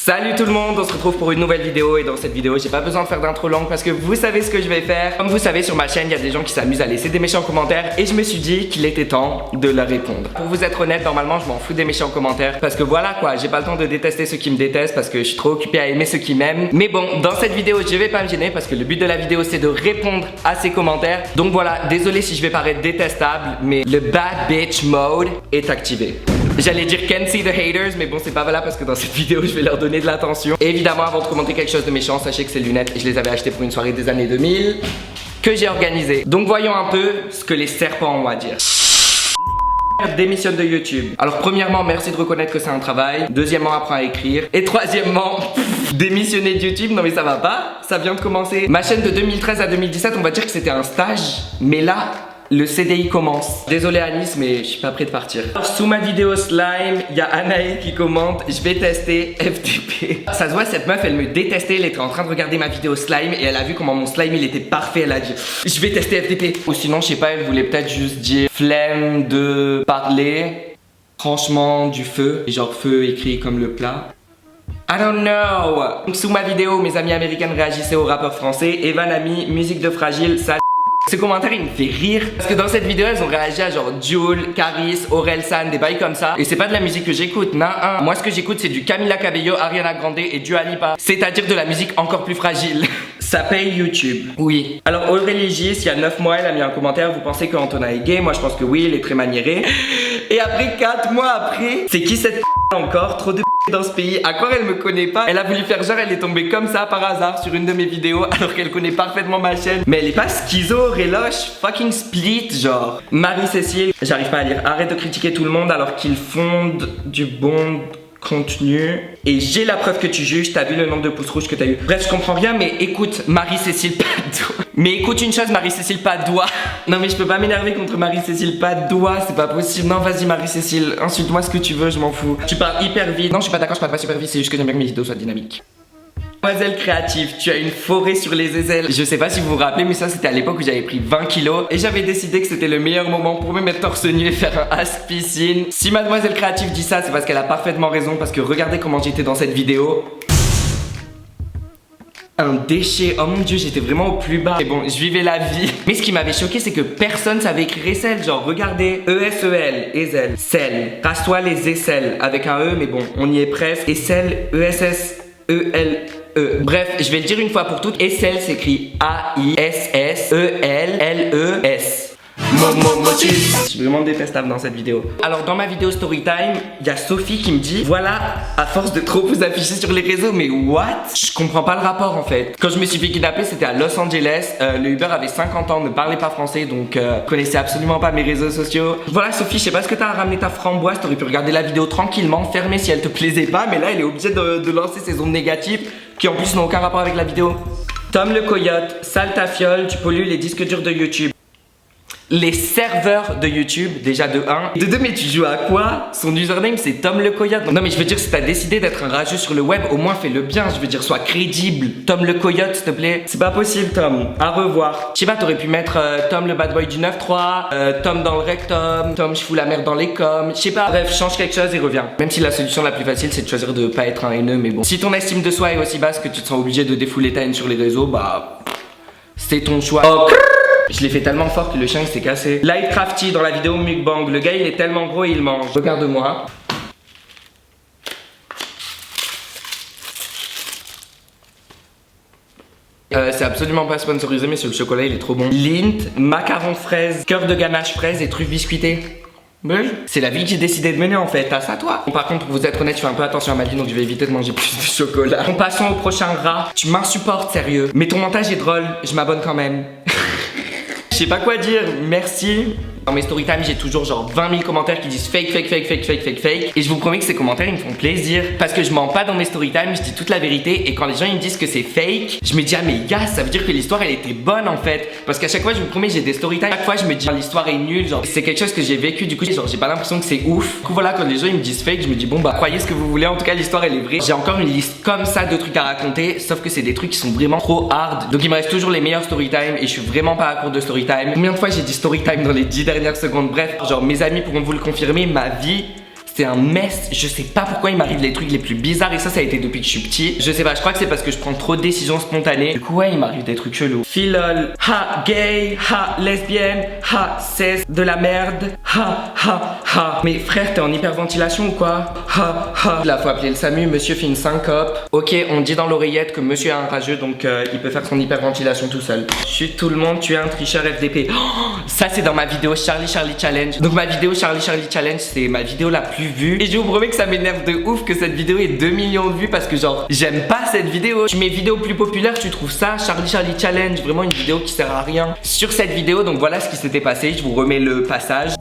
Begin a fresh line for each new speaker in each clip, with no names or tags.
Salut tout le monde, on se retrouve pour une nouvelle vidéo et dans cette vidéo j'ai pas besoin de faire d'intro longue parce que vous savez ce que je vais faire. Comme vous savez sur ma chaîne il y a des gens qui s'amusent à laisser des méchants commentaires et je me suis dit qu'il était temps de leur répondre. Pour vous être honnête, normalement je m'en fous des méchants commentaires parce que voilà quoi, j'ai pas le temps de détester ceux qui me détestent parce que je suis trop occupé à aimer ceux qui m'aiment. Mais bon, dans cette vidéo je vais pas me gêner parce que le but de la vidéo c'est de répondre à ces commentaires. Donc voilà, désolé si je vais paraître détestable mais le bad bitch mode est activé. J'allais dire can see the haters, mais bon c'est pas valable parce que dans cette vidéo je vais leur donner de l'attention. Et évidemment avant de commenter quelque chose de méchant, sachez que ces lunettes je les avais achetées pour une soirée des années 2000 que j'ai organisée. Donc voyons un peu ce que les serpents ont à dire. Démissionne de YouTube. Alors premièrement merci de reconnaître que c'est un travail. Deuxièmement apprends à écrire. Et troisièmement démissionner de YouTube, non mais ça va pas. Ça vient de commencer. Ma chaîne de 2013 à 2017 on va dire que c'était un stage. Mais là le CDI commence. Désolé Anis mais je suis pas prêt de partir. Alors, sous ma vidéo slime, il y a Anaï qui commente je vais tester FTP. Ça se voit cette meuf elle me détestait, elle était en train de regarder ma vidéo slime et elle a vu comment mon slime il était parfait, elle a dit je vais tester FTP. Ou sinon je sais pas, elle voulait peut-être juste dire flemme de parler, franchement du feu, genre feu écrit comme le plat. I don't know. Donc, sous ma vidéo mes amis américaines réagissaient au rappeur français. Evan a mis musique de Fragile, ça. Ce commentaire il me fait rire parce que dans cette vidéo elles ont réagi à genre Jul, Caris, Orelsan, des bails comme ça. Et c'est pas de la musique que j'écoute, non. Moi ce que j'écoute c'est du Camila Cabello, Ariana Grande et Dua Lipa. C'est-à-dire de la musique encore plus fragile. Ça paye YouTube. Oui. Alors Aurélie Gis, il y a 9 mois elle a mis un commentaire. Vous pensez que Antonin est gay? Moi je pense que oui, il est très maniéré. Et après 4 mois après, c'est qui cette encore? Trop de dans ce pays. À quoi elle me connaît pas? Elle a voulu faire genre elle est tombée comme ça par hasard sur une de mes vidéos alors qu'elle connaît parfaitement ma chaîne. Mais elle est pas schizo, reloche, fucking split genre. Marie-Cécile, j'arrive pas à lire. Arrête de critiquer tout le monde alors qu'ils fondent du bon contenu. Et j'ai la preuve que tu juges, t'as vu le nombre de pouces rouges que t'as eu. Bref, je comprends rien, mais écoute, Marie-Cécile Padois. Mais écoute une chose, Marie-Cécile Padois. Non mais je peux pas m'énerver contre Marie-Cécile Padois, c'est pas possible. Non vas-y Marie-Cécile, insulte-moi ce que tu veux, je m'en fous. Tu parles hyper vite. Non je suis pas d'accord, je parle pas super vite, c'est juste que j'aime bien que mes vidéos soient dynamiques. Mademoiselle créative, tu as une forêt sur les aisselles. Je sais pas si vous vous rappelez mais ça c'était à l'époque où j'avais pris 20 kilos et j'avais décidé que c'était le meilleur moment pour me mettre torse nu et faire un ask piscine. Si Mademoiselle créative dit ça c'est parce qu'elle a parfaitement raison parce que regardez comment j'étais dans cette vidéo. Un déchet, oh mon dieu j'étais vraiment au plus bas. Et bon je vivais la vie. Mais ce qui m'avait choqué c'est que personne savait écrire aisselle. Genre regardez, E-S-E-L, aisselle, selle. Rasse-toi les aisselles avec un E mais bon on y est presque. Aisselle, E-S-S-E-L. Bref, je vais le dire une fois pour toutes. Aisselle s'écrit A-I-S-S-E-L-L-E-S. Je suis vraiment détestable dans cette vidéo. Alors dans ma vidéo Storytime, il y a Sophie qui me dit voilà, à force de trop vous afficher sur les réseaux, mais what? Je comprends pas le rapport en fait. Quand je me suis fait kidnapper, c'était à Los Angeles. Le Uber avait 50 ans, ne parlait pas français, donc connaissait absolument pas mes réseaux sociaux. Voilà Sophie, je sais pas ce que t'as à ramener ta framboise. T'aurais pu regarder la vidéo tranquillement, fermée si elle te plaisait pas, mais là elle est obligée de lancer ses ondes négatives qui en plus n'ont aucun rapport avec la vidéo. Tom le coyote, sale ta fiole, tu pollues les disques durs de YouTube. Les serveurs de YouTube, déjà de 1. De 2, mais tu joues à quoi? Son username c'est Tom le Coyote. Non mais je veux dire si t'as décidé d'être un rageux sur le web, au moins fais-le bien. Je veux dire sois crédible. Tom le Coyote s'il te plaît. C'est pas possible Tom. À revoir. Je sais pas, t'aurais pu mettre Tom le bad boy du 9-3, Tom dans le rectum, Tom je fous la merde dans les coms. Je sais pas, bref change quelque chose et reviens. Même si la solution la plus facile c'est de choisir de pas être un haineux, mais bon. Si ton estime de soi est aussi basse que tu te sens obligé de défouler ta haine sur les réseaux, bah c'est ton choix. Oh. Je l'ai fait tellement fort que le chien s'est cassé. Lightcrafty dans la vidéo mukbang. Le gars il est tellement gros et il mange. Regarde-moi. C'est absolument pas sponsorisé mais sur le chocolat il est trop bon. Lint, macaron fraise, cœur de ganache fraise et truffes biscuitées. C'est la vie que j'ai décidé de mener en fait, à ça toi. Bon, par contre pour vous être honnête je fais un peu attention à ma vie donc je vais éviter de manger plus de chocolat. En passant au prochain rat, tu m'insupportes sérieux. Mais ton montage est drôle, je m'abonne quand même. Je sais pas quoi dire, merci. Dans mes storytime j'ai toujours genre 20 000 commentaires qui disent fake, fake, fake, fake, fake, fake, fake. Et je vous promets que ces commentaires ils me font plaisir. Parce que je mens pas dans mes storytime, je dis toute la vérité. Et quand les gens ils me disent que c'est fake, je me dis ah mais gars ça veut dire que l'histoire elle était bonne en fait. Parce qu'à chaque fois je vous promets j'ai des storytime. Chaque fois je me dis l'histoire est nulle, genre c'est quelque chose que j'ai vécu. Du coup genre j'ai pas l'impression que c'est ouf. Du coup voilà quand les gens ils me disent fake, je me dis bon bah croyez ce que vous voulez. En tout cas l'histoire elle est vraie. J'ai encore une liste comme ça de trucs à raconter. Sauf que c'est des trucs qui sont vraiment trop hard. Donc il me reste toujours les meilleurs storytime. Et je suis vraiment pas à court de storytime. Combien de fois j'ai dit storytime dans les 10 dernières secondes? Bref, genre mes amis pourront vous le confirmer, ma vie C'est un mess, je sais pas pourquoi il m'arrive les trucs les plus bizarres et ça a été depuis que je suis petit. Je sais pas, je crois que c'est parce que je prends trop de décisions spontanées. Du coup ouais, il m'arrive des trucs chelous. Filol, ha gay, ha lesbienne, ha c'est de la merde, ha ha ha. Mais frère, t'es en hyperventilation ou quoi? Ha ha. Là faut appeler le SAMU, monsieur fait une syncope. Ok, on dit dans l'oreillette que monsieur est un rageux donc il peut faire son hyperventilation tout seul. Chut tout le monde, tu es un tricheur FDP. Oh, ça c'est dans ma vidéo Charlie Challenge. Donc ma vidéo Charlie Challenge c'est ma vidéo la plus vue. Et je vous promets que ça m'énerve de ouf que cette vidéo ait 2 millions de vues parce que genre j'aime pas cette vidéo. Tu mets vidéo plus populaire, tu trouves ça Charlie Challenge, vraiment une vidéo qui sert à rien. Sur cette vidéo, donc voilà ce qui s'était passé, je vous remets le passage.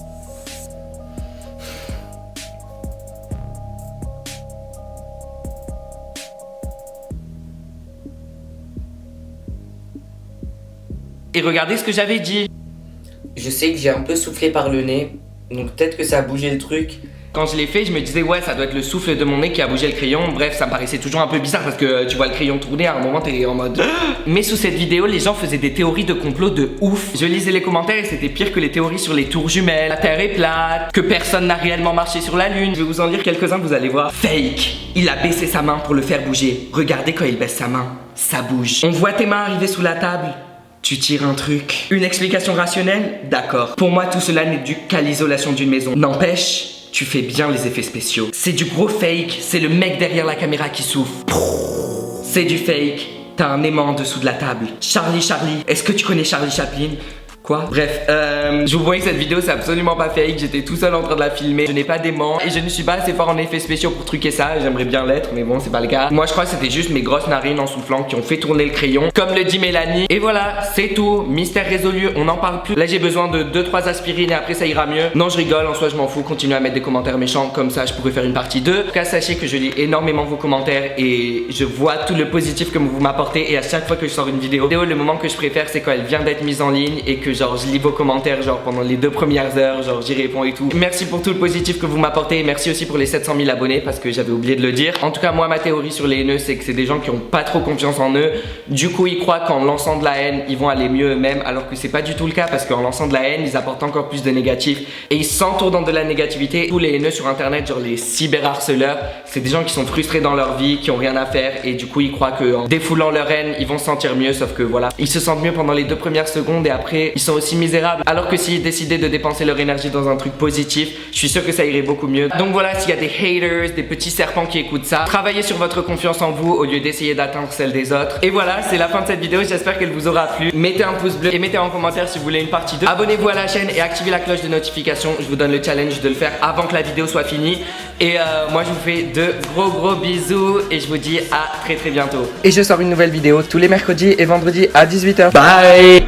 Et regardez ce que j'avais dit. Je sais que j'ai un peu soufflé par le nez, donc peut-être que ça a bougé le truc. Quand je l'ai fait, je me disais ouais, ça doit être le souffle de mon nez qui a bougé le crayon. Bref, ça me paraissait toujours un peu bizarre parce que tu vois le crayon tourner, à un moment t'es en mode. Mais sous cette vidéo, les gens faisaient des théories de complot de ouf. Je lisais les commentaires et c'était pire que les théories sur les tours jumelles. La Terre est plate, que personne n'a réellement marché sur la Lune. Je vais vous en lire quelques-uns, vous allez voir. Fake. Il a baissé sa main pour le faire bouger. Regardez quand il baisse sa main, ça bouge. On voit tes mains arriver sous la table. Tu tires un truc. Une explication rationnelle? D'accord. Pour moi, tout cela n'est dû qu'à l'isolation d'une maison. N'empêche, tu fais bien les effets spéciaux. C'est du gros fake, c'est le mec derrière la caméra qui souffle. C'est du fake, t'as un aimant en dessous de la table. Charlie, est-ce que tu connais Charlie Chaplin? Quoi? Bref, je vous vois que cette vidéo c'est absolument pas fake, j'étais tout seul en train de la filmer, je n'ai pas d'aimant et je ne suis pas assez fort en effets spéciaux pour truquer ça, j'aimerais bien l'être mais bon c'est pas le cas. Moi je crois que c'était juste mes grosses narines en soufflant qui ont fait tourner le crayon, comme le dit Mélanie. Et voilà, c'est tout, mystère résolu, on n'en parle plus. Là j'ai besoin de 2-3 aspirines et après ça ira mieux. Non je rigole, en soi je m'en fous, continuez à mettre des commentaires méchants, comme ça je pourrais faire une partie 2. En tout cas sachez que je lis énormément vos commentaires et je vois tout le positif que vous m'apportez et à chaque fois que je sors une vidéo, le moment que je préfère c'est quand elle vient d'être mise en ligne et que genre je lis vos commentaires genre pendant les 2 premières heures, genre j'y réponds et tout. Merci pour tout le positif que vous m'apportez et merci aussi pour les 700 000 abonnés parce que j'avais oublié de le dire. En tout cas moi ma théorie sur les haineux c'est que c'est des gens qui ont pas trop confiance en eux, du coup ils croient qu'en lançant de la haine ils vont aller mieux eux-mêmes alors que c'est pas du tout le cas parce qu'en lançant de la haine ils apportent encore plus de négatif et ils s'entourent dans de la négativité. Tous les haineux sur internet, genre les cyberharceleurs, c'est des gens qui sont frustrés dans leur vie, qui ont rien à faire et du coup ils croient qu'en défoulant leur haine ils vont se sentir mieux, sauf que voilà, ils se sentent mieux pendant les 2 premières secondes et après ils sont aussi misérables. Alors que s'ils décidaient de dépenser leur énergie dans un truc positif, je suis sûr que ça irait beaucoup mieux. Donc voilà, s'il y a des haters, des petits serpents qui écoutent ça, travaillez sur votre confiance en vous au lieu d'essayer d'atteindre celle des autres. Et voilà, c'est la fin de cette vidéo, j'espère qu'elle vous aura plu. Mettez un pouce bleu et mettez en commentaire si vous voulez une partie 2. Abonnez-vous à la chaîne et activez la cloche de notification. Je vous donne le challenge de le faire avant que la vidéo soit finie. Et moi je vous fais de gros bisous et je vous dis à très bientôt. Et je sors une nouvelle vidéo tous les mercredis et vendredis à 18h. Bye.